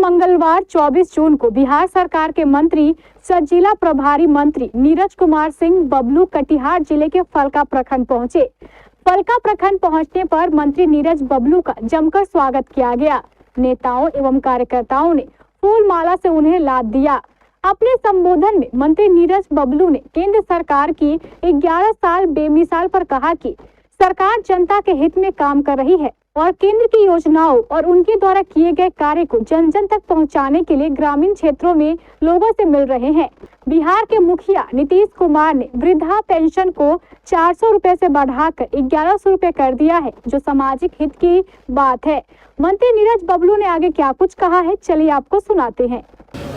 मंगलवार 24 जून को बिहार सरकार के मंत्री सह जिला प्रभारी मंत्री नीरज कुमार सिंह बबलू कटिहार जिले के फलका प्रखंड पहुंचे। फलका प्रखंड पहुंचने पर मंत्री नीरज बबलू का जमकर स्वागत किया गया। नेताओं एवं कार्यकर्ताओं ने फूल माला से उन्हें लाद दिया। अपने संबोधन में मंत्री नीरज बबलू ने केंद्र सरकार की 11 साल बेमिसाल पर कहा कि सरकार जनता के हित में काम कर रही है और केंद्र की योजनाओं और उनके द्वारा किए गए कार्य को जन जन तक पहुंचाने के लिए ग्रामीण क्षेत्रों में लोगों से मिल रहे हैं। बिहार के मुखिया नीतीश कुमार ने वृद्धा पेंशन को 400 रुपए से बढ़ाकर 1100 रुपए कर दिया है, जो सामाजिक हित की बात है। मंत्री नीरज बबलू ने आगे क्या कुछ कहा है, चलिए आपको सुनाते हैं।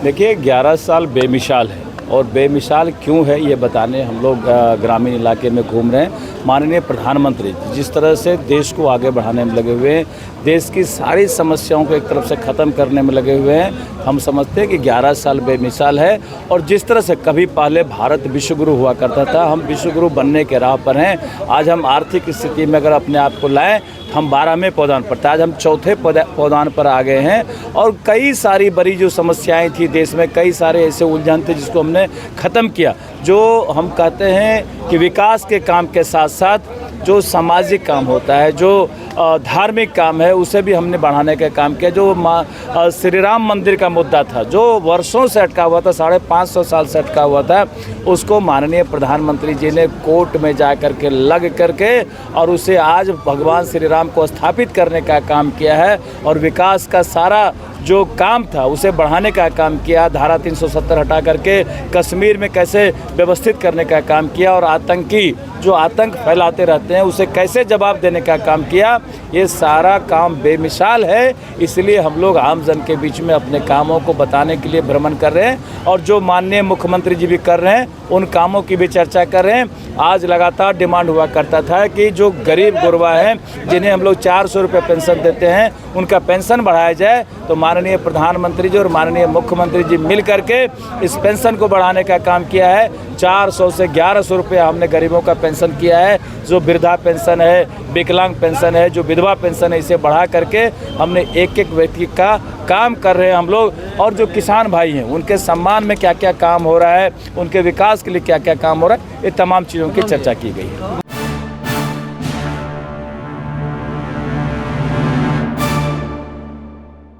देखिए, 11 साल बेमिसाल है और बेमिसाल क्यों है ये बताने हम लोग ग्रामीण इलाके में घूम रहे हैं। माननीय प्रधानमंत्री जिस तरह से देश को आगे बढ़ाने में लगे हुए हैं, देश की सारी समस्याओं को एक तरफ से ख़त्म करने में लगे हुए हैं, हम समझते हैं कि 11 साल बेमिसाल है। और जिस तरह से कभी पहले भारत विश्वगुरु हुआ करता था, हम विश्वगुरु बनने के राह पर हैं। आज हम आर्थिक स्थिति में अगर अपने आप को लाएँ, हम 12वें पौधान पर थे, आज हम चौथे पौधान पर आ गए हैं। और कई सारी बड़ी जो समस्याएं थी देश में, कई सारे ऐसे उलझन थे जिसको हमने ख़त्म किया। जो हम कहते हैं कि विकास के काम के साथ साथ जो सामाजिक काम होता है, जो धार्मिक काम है, उसे भी हमने बढ़ाने का काम किया। जो श्री राम मंदिर का मुद्दा था, जो वर्षों से अटका हुआ था, 550 साल से अटका हुआ था, उसको माननीय प्रधानमंत्री जी ने कोर्ट में जा कर के लग करके और उसे आज भगवान श्री राम को स्थापित करने का काम किया है। और विकास का सारा जो काम था उसे बढ़ाने का काम किया। धारा 370 हटा करके कश्मीर में कैसे व्यवस्थित करने का काम किया और आतंकी जो आतंक फैलाते रहते हैं उसे कैसे जवाब देने का काम किया। ये सारा काम बेमिसाल है। इसलिए हम लोग आम जन के बीच में अपने कामों को बताने के लिए भ्रमण कर रहे हैं और जो माननीय मुख्यमंत्री जी भी कर रहे हैं उन कामों की भी चर्चा कर रहे हैं। आज लगातार डिमांड हुआ करता था कि जो गरीब गुरबा हैं, जिन्हें हम लोग 400 रुपये पेंशन देते हैं, उनका पेंशन बढ़ाया जाए। तो माननीय प्रधानमंत्री जी और माननीय मुख्यमंत्री जी मिल करके इस पेंशन को बढ़ाने का काम किया है। 400 से 1100 रुपये हमने गरीबों का पेंशन किया है। जो वृद्धा पेंशन है, विकलांग पेंशन है, जो विधवा पेंशन है, इसे बढ़ा करके हमने एक एक व्यक्ति का काम कर रहे हैं हम लोग। और जो किसान भाई हैं उनके सम्मान में क्या क्या काम हो रहा है, उनके विकास के लिए क्या क्या काम हो रहा है, ये तमाम चीज़ों की चर्चा की गई है।